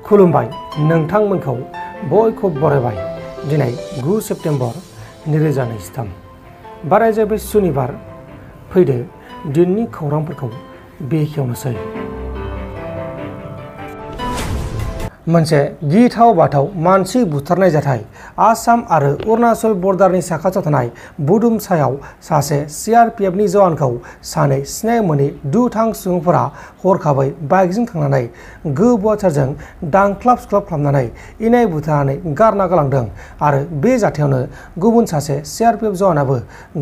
खुलुमबाय नोंथांमोनखौ बयखौ बरायबाय दिनै 9 सेप्तेम्बर 2023 बारायजाबाय सुनिबार फैदो दिननि खौरांफोरखौ बेखेवनोसै। मोनसे गिथाव बाथाव मानसि बुथारनाय जाथाय आसाम आरो अरुणाचल बर्डारनि साखाथियाव थानाय बुदुमसायाव सासे CRPFनि जवानखौ सानै सिनाय मोनै दुथां सुबुंफोरा हरखाबै बाइकजों थांनानै गोबुवारजों दांख्लाब सुख्लाब खालामनानै इनाय बुथारनानै गारना गालांदों आरो बे जाथायावनो गुबुन सासे CRPF जवानाबो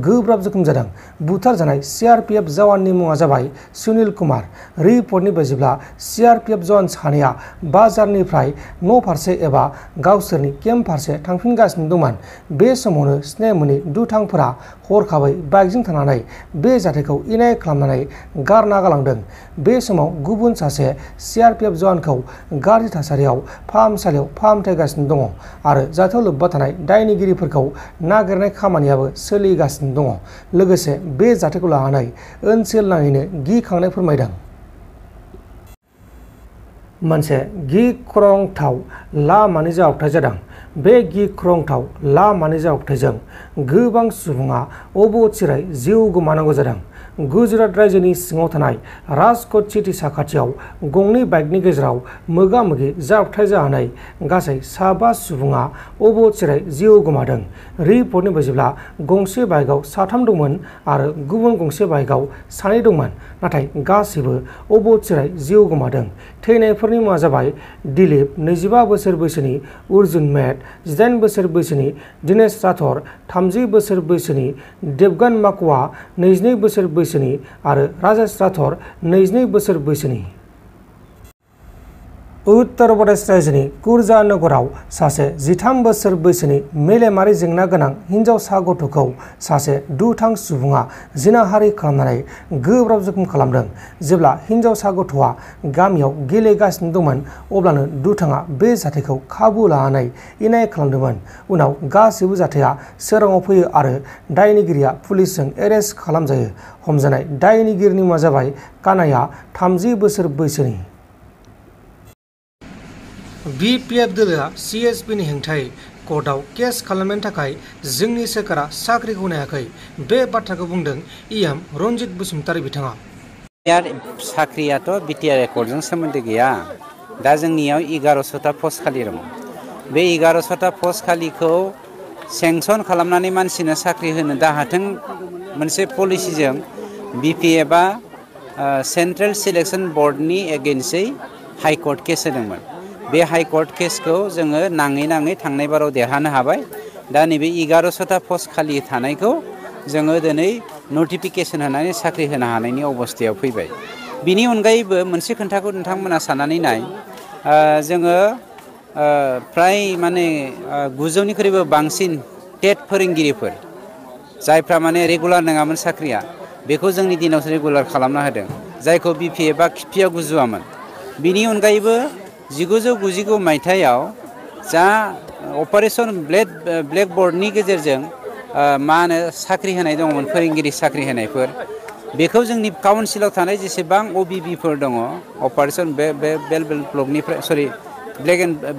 गोब्राब जोखोम जादों। बुथारजानाय CRPF जवाननि मुङा जाबाय सुनील कुमार। रिपर्टनि बायदिब्ला CRPF जवान सानैया बाजारनि न' फारसे एबा गावसोरनि केम्प फारसे थांफिनगासिनो दंमोन। बे समावनो सिनाय मोनै दुथांफोरा हरखाबै बाइकजों थांनानै बे जाथायखौ इनाय खालामनानै गारना गालांदों। बे समाव गुबुन सासे CRPF जवानखौ गाज्रि थासारियाव फाहामसालियाव फाहामथायगासिनो दङ आरो जाथायाव लोब्बा थानाय दायनिगिरिफोरखौ नागिरनाय खामानियाबो सोलिगासिनो दङ। लोगोसे बे जाथायखौ लानानै ओनसोल नाङैनो गिखांनाय फोरमायदों। मोनसे गिख्रंथाव लामानि जाब्रबथाय जादों। बे गिख्रंथाव लामानि जाब्रबथायजों गोबां सुबुङा अबथिरायै जिउ गोमानांगौ जादों। गुजरात रायजोनि सिङाव थानाय राजक'ट सिटी साखाथियाव गंनै बाइकनि गेजेराव मोगा-मोगि जाब्रबथाय जानानै गासै 7 सुबुङा अबथिरायै जिउ गोमादों। रिपर्टनि बायदिब्ला गंसे बाइकआव 3 दंमोन आरो गुबुन गंसे बाइकआव 2 दंमोन, नाथाय गासैबो अबथिरायै जिउ गोमादों। थैनायफोरनि मुङा जाबाय दिलीप 25 बोसोर बैसोनि, अर्जुन मेट 18 बोसोर बैसोनि, दिनेश राठौर 30 बोसोर बैसोनि, देबगन माकवा 22 बोसोर बैसोनि आरो राजेश राठौर 22 बोसोर बैसोनि। उत्तर प्रदेश रायजोनि कुर्जा नगराव सासे 13 बोसोर बैसोनि मेलेमारि जेंना गोनां हिनजावसा गथ'खौ सासे दुथां सुबुङा जिनाहारि खालामनानै गोब्राब जोखोम खालामदों। जेब्ला हिनजावसा गथ'आ गामियाव गेलेगासिनो दंमोन अब्लानो दुथाङा बे जाथायखौ खाबु लानानै इनाय खालामदोंमोन। उनाव गासैबो जाथाया सोराङाव फैयो आरो दायनिगिरिया पुलिसजों एरेस्ट खालामजायो। हमजानाय दायनिगिरिनि मुङा जाबाय कानाया 30 बोसोर बैसोनि। BPF दोलोआ CSPनि हेंथायै कर्टआव केस खालामनायनि थाखाय जोंनि सोरखारा साख्रिखौ होनायाखै। बे बाथ्राखौ बुंदों EM रनजित बसुमतारी बिथाङा। साख्रियाथ' BTR कर्टजों सोमोन्दो गैया। दा जोंनियाव 1100टा पस्ट खालि दङ। बे 1100टा पस्ट खालिखौ सेंसन खालामनानै मानसिनो साख्रि होनो दाहाथों मोनसे पलिसिजों BPFआ सेन्ट्रेल सिलेक्सन बर्डनि एगेन्स्टै हाइकर्ट केस होदोंमोन। बे हाइकर्ट केसखौ जोङो नाङै थांनाय बाराव देरहानो हाबाय। दा नैबे 1100टा पस्ट खालि थानायखौ जोङो दिनै नटिफिकेसन होनानै साख्रि होनो हानायनि अबस्थायाव फैबाय। बिनि अनगायैबो मोनसे खोन्थाखौ नोंथांमोना साननानै नाय, जोङो फ्राय 900निख्रुइबो बांसिन टेट फोरोंगिरिफोर जायफ्रा रेगुलार नङामोन साख्रिया, बेखौ जोंनि दिनाव रेगुलार खालामना होदों, जायखौ BPFआ खिफियाव गुजुवामोन। बिनि अनगायैबो 1999 मायथाइयाव जा अपारेशन ब्लेकबर्डनि गेजेरजों साख्रि होनाय दङमोन, फोरोंगिरि साख्रि होनायफोर, बेखौ जोंनि काउन्सिलाव थानाय जेसेबां OBBफोर दङ, अपारेशन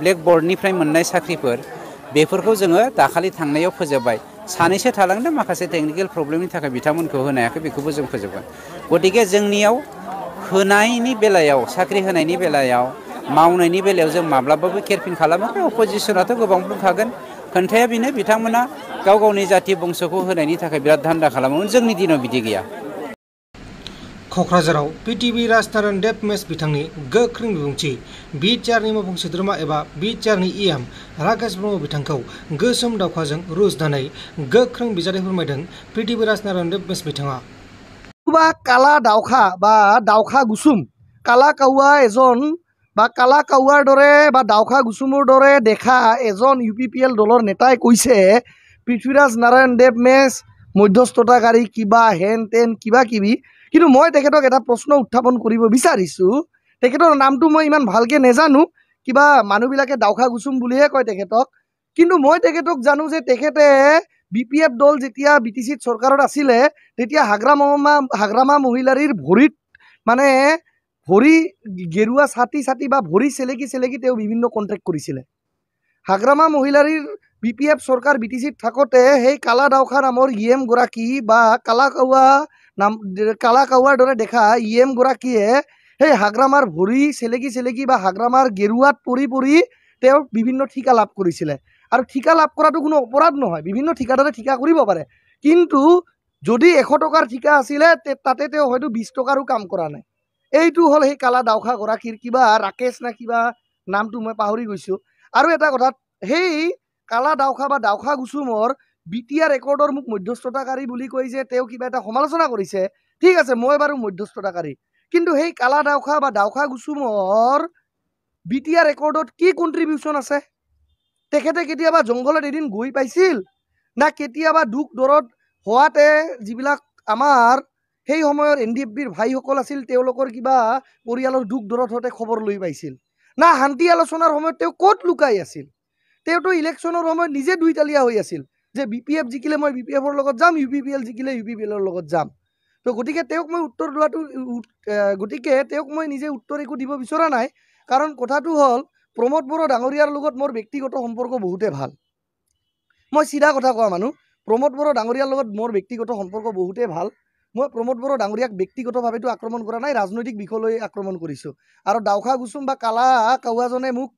ब्लेकबर्डनिफ्राय मोननाय साख्रिफोर, बेफोरखौ जोङो दाखालि थांनायाव फोजोबबाय। सानैसो थालांदों, माखासे टेकनिकेल प्रब्लेमनि थाखाय बिथांमोनखौ होनो हायाखै, बेखौबो जों फोजोबगोन। गतिके जोंनियाव होनायनि बेलायाव, साख्रि होनायनि बेलायाव, मावनायनि बेलायाव जों माब्लाबाबो केयारफिन खालामाखै। अपोजिसनाथ' गोबां बुंखागोन। खोन्थाया बेनो, बिथांमोना गाव गावनि जाथि बंस'खौ होनायनि थाखाय बिराद धान्दा खालामोमोन। जोंनि दिनाव बिदि गैया। क'क्राझाराव PTB राजनारायण देब मेस बिथांनि गोख्रों बिबुंथि। BTRनि मावफुं सोद्रोमा एबा BTRनि EM राकेश ब्रह्म बिथांखौ गोसोम दावखाजों रुजुनानै गोख्रों बिजाथि फोरमायदों PTB राजनारायण देब मेस बिथाङा। কালা দাউখা বা দাউখা গুচুম, কালা কাউয়া এজন বা কালা কাউয়াৰ দৰে বা দাউখা গুচুমৰ দৰে দেখা এজন UPPL দলৰ নেতাই কৈছে পৃথ্বীৰাজ নাৰায়ণ দেৱ মেচ মধ্যস্থতাকাৰী কিবা হেন তেন কিবা কিবি। কিন্তু মই তেখেতক এটা প্ৰশ্ন উত্থাপন কৰিব বিচাৰিছোঁ। তেখেতৰ নামটো মই ইমান ভালকৈ নেজানো, কিবা মানুহবিলাকে দাউখা গুচুম বুলিহে কয় তেখেতক। কিন্তু মই তেখেতক জানো যে তেখেতে BPF দল যেতিয়া BTCত চৰকাৰত আছিলে তেতিয়া হাগ্ৰামা মহিলাৰীৰ ভৰিত ভৰি গেৰুৱা ছাতি বা ভৰি চেলেকি তেওঁ বিভিন্ন কণ্ট্ৰেক্ট কৰিছিলে। হাগ্ৰামা মহিলাৰীৰ BPF চৰকাৰ BTCত থাকোঁতে সেই কালা ডাউখা নামৰ গৰাকী বা কালা কাউৱাৰ দৰে দেখা গৰাকীয়ে সেই হাগ্ৰামাৰ ভৰি চেলেকি বা হাগ্ৰামাৰ গেৰুৱাত পৰি তেওঁ বিভিন্ন ঠিকা লাভ কৰিছিলে। আৰু ঠিকা লাভ কৰাটো কোনো অপৰাধ নহয়, বিভিন্ন ঠিকাদাৰে ঠিকা কৰিব পাৰে, কিন্তু যদি 100 টকাৰ ঠিকা আছিলে তাতে তেওঁ হয়তো 20 টকাৰো কাম কৰা নাই। এইটো হ'ল সেই কালা ডাউখা গৰাকীৰ কিবা ৰাকেশ না কিবা নামটো মই পাহৰি গৈছোঁ। আৰু এটা কথা, সেই কালা ডাউখা বা ডাউখা গুচুমৰ BTR ৰেকৰ্ডৰ মোক মধ্যস্থতাকাৰী বুলি কৈ যে তেওঁ কিবা এটা সমালোচনা কৰিছে, ঠিক আছে, মই বাৰু মধ্যস্থতাকাৰী, কিন্তু সেই কালা ডাউখা বা ডাউখা গুচুমৰ BTR ৰেকৰ্ডত কি কণ্ট্ৰিবিউশ্যন আছে? তেখেতে কেতিয়াবা জংঘলত এদিন গৈ পাইছিল না কেতিয়াবা দুখ দৰত হোৱাতে যিবিলাক আমাৰ সেই সময়ৰ NDFBৰ ভাইসকল আছিল তেওঁলোকৰ কিবা পৰিয়ালৰ দুখ দৰত হওঁতে খবৰ লৈ পাইছিল না শান্তি আলোচনাৰ সময়ত তেওঁ ক'ত লুকাই আছিল? তেওঁতো ইলেকশ্যনৰ সময়ত নিজে দুইতালীয়া হৈ আছিল যে BPF জিকিলে মই BPFৰ লগত যাম, UPPL জিকিলে UPPLৰ লগত যাম। তো গতিকে তেওঁক মই নিজে উত্তৰ একো দিব বিচৰা নাই, কাৰণ কথাটো হ'ল প্ৰমোদ বড়ো ডাঙৰীয়াৰ লগত মোৰ ব্যক্তিগত সম্পৰ্ক বহুতে ভাল। মই চিধা কথা কোৱা মানুহ, প্ৰমোদ বড়ো ডাঙৰীয়াৰ লগত মোৰ ব্যক্তিগত সম্পৰ্ক বহুতে ভাল। মই প্ৰমোদ বড়ো ডাঙৰীয়াক ব্যক্তিগতভাৱেতো আক্ৰমণ কৰা নাই, ৰাজনৈতিক বিষয়লৈ আক্ৰমণ কৰিছোঁ। আৰু ডাউখা গুচুম বা কালা কাউৱাজনে মোক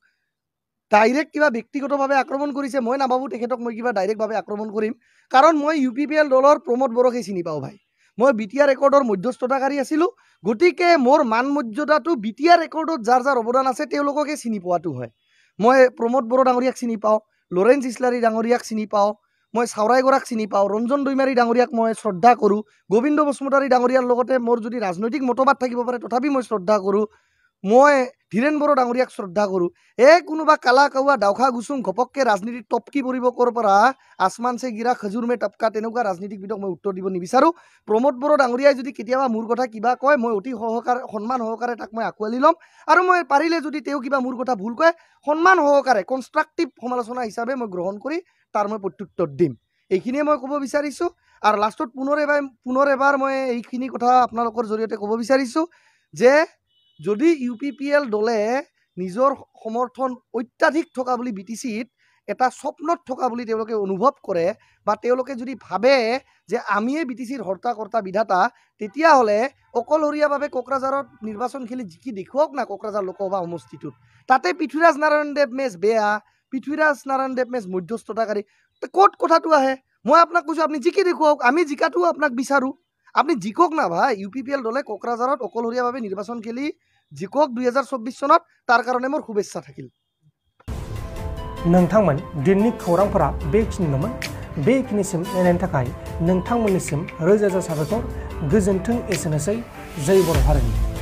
ডাইৰেক্ট কিবা ব্যক্তিগতভাৱে আক্ৰমণ কৰিছে, মই নাভাবোঁ তেখেতক মই কিবা ডাইৰেক্টভাৱে আক্ৰমণ কৰিম, কাৰণ মই UPPL দলৰ প্ৰমোদ বড়োকে চিনি পাওঁ ভাই। মই BTR ৰেকৰ্ডৰ মধ্যস্থতাকাৰী আছিলোঁ, গতিকে মোৰ মান মৰ্যাদাটো BTR ৰেকৰ্ডত যাৰ অৱদান আছে তেওঁলোককে চিনি পোৱাটো হয়। মই প্ৰমোদ বড়ো ডাঙৰীয়াক চিনি পাওঁ, লৰেন্স ইছলাৰী ডাঙৰীয়াক চিনি পাওঁ, মই চাওৰাই গৰাক চিনি পাওঁ, ৰঞ্জন দৈমাৰী ডাঙৰীয়াক মই শ্ৰদ্ধা কৰোঁ, গোবিন্দ বসুমতাৰী ডাঙৰীয়াৰ লগতে মোৰ যদি ৰাজনৈতিক মতবাদ থাকিব পাৰে তথাপি মই শ্ৰদ্ধা কৰোঁ, মই ধীৰেন বড়ো ডাঙৰীয়াক শ্ৰদ্ধা কৰোঁ। কোনোবা কালা কাউৱা ডাউখা গুচুম ঘপককৈ ৰাজনীতিত টপকি পৰিব ক'ৰ পৰা আসমান চে গিৰা খজুৰ মে টপকা, তেনেকুৱা ৰাজনীতিকবিদক মই উত্তৰ দিব নিবিচাৰোঁ। প্ৰমোদ বড়ো ডাঙৰীয়াই যদি কেতিয়াবা মোৰ কথা কিবা কয় মই অতি সন্মান সহকাৰে তাক মই আঁকোৱালি ল'ম, আৰু মই পাৰিলে যদি তেওঁ কিবা মোৰ কথা ভুল কয় সন্মান সহকাৰে কনষ্ট্ৰাক্টিভ সমালোচনা হিচাপে মই গ্ৰহণ কৰি তাৰ মই প্ৰত্যুত্তৰ দিম। এইখিনিয়ে মই ক'ব বিচাৰিছোঁ। আৰু লাষ্টত পুনৰ এবাৰ মই এইখিনি কথা আপোনালোকৰ জৰিয়তে ক'ব বিচাৰিছোঁ যে যদি UPPL দলে নিজৰ সমৰ্থন অত্যাধিক থকা বুলি BTCত এটা স্বপ্নত থকা বুলি তেওঁলোকে অনুভৱ কৰে বা তেওঁলোকে যদি ভাবে যে আমিয়ে BTCৰ হৰ্তা বিধাতা, তেতিয়াহ'লে অকলশৰীয়াভাৱে কোকৰাঝাৰত নিৰ্বাচন খেলি জিকি দেখুৱাওক না কোকৰাঝাৰ লোকসভা সমষ্টিটোত। তাতে পৃথ্বীৰাজ নাৰায়ণ দেৱ মেচ বেয়া, পৃথ্বীৰাজ নাৰায়ণ দেৱ মেচ মধ্যস্থতাকাৰী, ক'ত কথাটো আহে? মই আপোনাক কৈছোঁ আপুনি জিকি দেখুৱাওক, আমি জিকাটোও আপোনাক বিচাৰোঁ, আপুনি জিকক না ভাই। UPPL দলে কোকৰাঝাৰত অকলশৰীয়াভাৱে নিৰ্বাচন খেলি জিকক 2024 চনত, তাৰ কাৰণে মোৰ শুভেচ্ছা থাকিল। नोंथांमोन दिननि खौरांफोरा बेखिनिल'मोन। बेखिनिसिम नायनायनि थाखाय नोंथांमोननिसिम रोजा रोजा साबायखर। गोजोन्थों। एसेनोसै। जय बर' हारिनि।